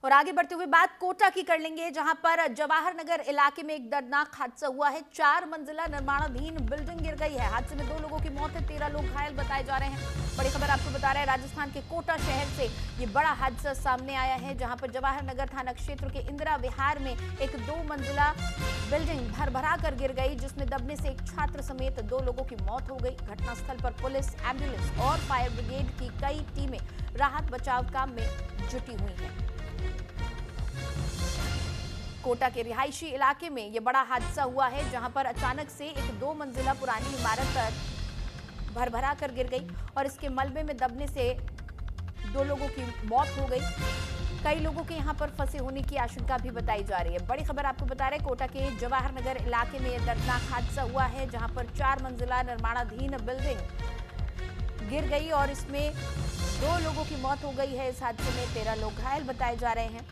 और आगे बढ़ते हुए बात कोटा की कर लेंगे, जहां पर जवाहर नगर इलाके में एक दर्दनाक हादसा हुआ है। 4 मंजिला निर्माणाधीन बिल्डिंग गिर गई है। हादसे में 2 लोगों की मौत है, 13 लोग घायल बताए जा रहे हैं। बड़ी खबर आपको बता रहे हैं, राजस्थान के कोटा शहर से ये बड़ा हादसा सामने आया है, जहां पर जवाहर नगर थाना क्षेत्र के इंदिरा विहार में एक 2 मंजिला बिल्डिंग भरभरा कर गिर गई, जिसमें दबने से एक छात्र समेत 2 लोगों की मौत हो गई। घटनास्थल पर पुलिस, एम्बुलेंस और फायर ब्रिगेड की कई टीमें राहत बचाव काम में जुटी हुई हैं। कोटा के रिहायशी इलाके में यह बड़ा हादसा हुआ है, जहां पर अचानक से एक 2 मंजिला पुरानी इमारत भरभरा कर गिर गई और इसके मलबे में दबने से 2 लोगों की मौत हो गई। कई लोगों के यहां पर फंसे होने की आशंका भी बताई जा रही है। बड़ी खबर आपको बता रहे हैं, कोटा के जवाहर नगर इलाके में यह दर्दनाक हादसा हुआ है, जहां पर 4 मंजिला निर्माणाधीन बिल्डिंग गिर गई और इसमें 2 लोगों की मौत हो गई है। इस हादसे में 13 लोग घायल बताए जा रहे हैं।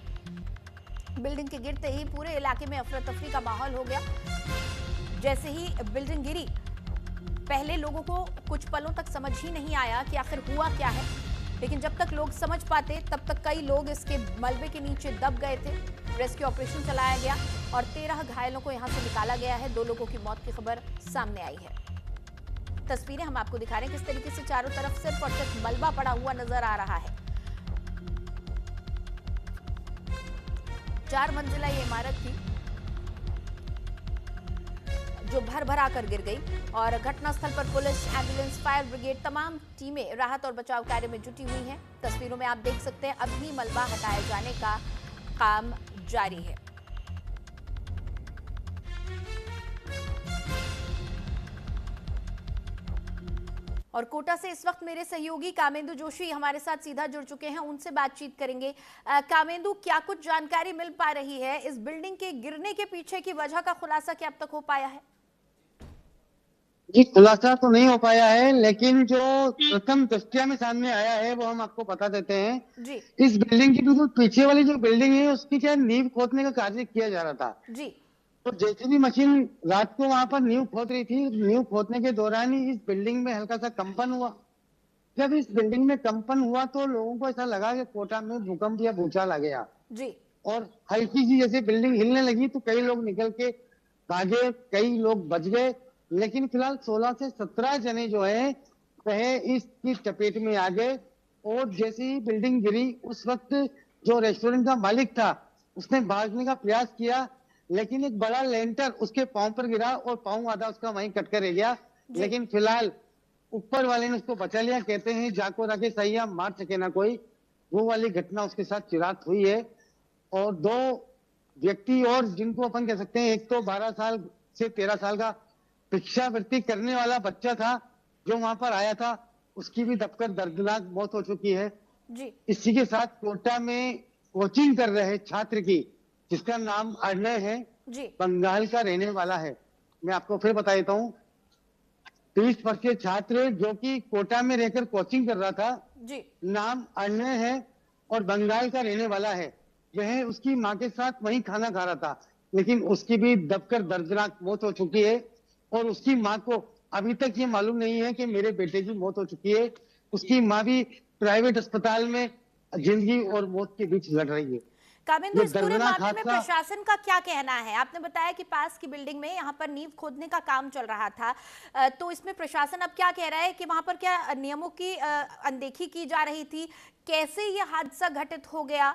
बिल्डिंग के गिरते ही पूरे इलाके में अफरा तफरी का माहौल हो गया। जैसे ही बिल्डिंग गिरी, पहले लोगों को कुछ पलों तक समझ ही नहीं आया कि आखिर हुआ क्या है, लेकिन जब तक लोग समझ पाते तब तक कई लोग इसके मलबे के नीचे दब गए थे। रेस्क्यू ऑपरेशन चलाया गया और 13 घायलों को यहां से निकाला गया है। 2 लोगों की मौत की खबर सामने आई है। तस्वीरें हम आपको दिखा रहे हैं, किस तरीके से चारों तरफ सिर्फ और सिर्फ मलबा पड़ा हुआ नजर आ रहा है। 4 मंजिला ये इमारत थी जो भरभरा कर गिर गई और घटनास्थल पर पुलिस, एम्बुलेंस, फायर ब्रिगेड तमाम टीमें राहत और बचाव कार्य में जुटी हुई हैं। तस्वीरों में आप देख सकते हैं, अभी मलबा हटाए जाने का काम जारी है। और कोटा से इस वक्त मेरे सहयोगी कामेंदु जोशी हमारे साथ सीधा जुड़ चुके हैं, उनसे बातचीत करेंगे। कामेंदु, क्या कुछ जानकारी मिल पा रही है इस बिल्डिंग के गिरने के पीछे की वजह का खुलासा क्या अब तक हो पाया है? जी, खुलासा तो नहीं हो पाया है, लेकिन जो प्रथम दृष्टया में सामने आया है वो हम आपको बता देते हैं। जी इस बिल्डिंग की बिल्कुल पीछे वाली जो बिल्डिंग है उसकी क्या नींव खोदने का कार्य किया जा रहा था। जी तो जेसीबी मशीन रात को वहां पर नींव खोद रही थी। नींव खोदने के दौरान ही इस बिल्डिंग में हल्का सा कंपन हुआ। जब इस बिल्डिंग में कंपन हुआ तो लोगों को ऐसा लगा कि कोटा में भूकंप या भूचाल आ गया जी और हल्की सी जैसे बिल्डिंग हिलने लगी तो कई लोग निकल के भागे, कई लोग बच गए। लेकिन फिलहाल 16 से 17 जने जो है वह इसकी चपेट में आ गए। और जैसे ही बिल्डिंग गिरी उस वक्त जो रेस्टोरेंट का मालिक था उसने भागने का प्रयास किया, लेकिन एक बड़ा लेंटर उसके पांव पर गिरा और पांव आधा उसका वहीं कटकर रह गया। जी लेकिन फिलहाल ऊपर वाले ने उसको बचा लिया। कहते हैं जाको रखे सैया मार सके ना कोई, वो वाली घटना उसके साथ चिरात हुई है। और 2 व्यक्ति और जिनको अपन कह सकते हैं, एक तो 12 साल से 13 साल का भिक्षावृत्ति करने वाला बच्चा था जो वहां पर आया था, उसकी भी दबकर दर्दनाक मौत हो चुकी है। जी इसी के साथ कोटा में कोचिंग कर रहे छात्र की, जिसका नाम अजय है, जी बंगाल का रहने वाला है। मैं आपको फिर बता देता हूँ, 30 वर्षीय छात्र जो कि कोटा में रहकर कोचिंग कर रहा था, जी नाम अजय है और बंगाल का रहने वाला है। वह उसकी माँ के साथ वहीं खाना खा रहा था, लेकिन उसकी भी दबकर दर्दनाक मौत हो चुकी है। और उसकी माँ को अभी तक ये मालूम नहीं है कि मेरे बेटे की मौत हो चुकी है। उसकी माँ भी प्राइवेट अस्पताल में जिंदगी और मौत के बीच लड़ रही है। कामेंदु, ये इस पूरे दर्दनाक मामले में हादसा। प्रशासन का क्या कहना है? आपने बताया कि पास की बिल्डिंग में यहाँ पर नींव खोदने का काम चल रहा था, तो इसमें प्रशासन अब क्या कह रहा है कि वहां पर क्या नियमों की अनदेखी की जा रही थी? कैसे ये हादसा घटित हो गया?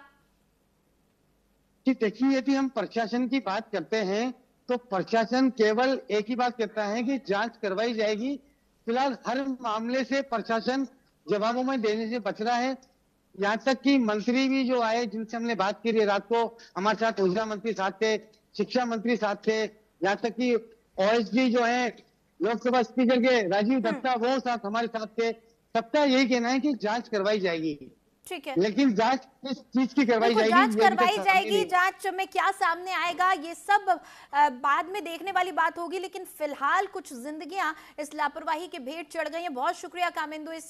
कि देखिए, यदि हम प्रशासन की बात करते हैं तो प्रशासन केवल एक ही बात कहता है कि जांच करवाई जाएगी। फिलहाल हर मामले से प्रशासन जवाबों में देने से बच रहा है। यहाँ तक कि मंत्री भी जो आए, जिनसे हमने बात की रात को, हमारे साथ ऊर्जा मंत्री साथ थे, शिक्षा मंत्री साथ थे, यहाँ तक कि ओएसडी जो है लोकसभा स्पीकर के राजीव दत्ता, वो साथ हमारे साथ थे। सबका यही कहना है कि जांच करवाई जाएगी। ठीक है, लेकिन जांच किस चीज की करवाई बिल्कुल जाएगी जांच ये अभी तक करवाई सामने जाएगी। नहीं। जांच में क्या सामने आएगा ये सब बाद में देखने वाली बात होगी, लेकिन फिलहाल कुछ जिंदगियां इस लापरवाही के भेंट चढ़ गई हैं। बहुत शुक्रिया कामेंदु इस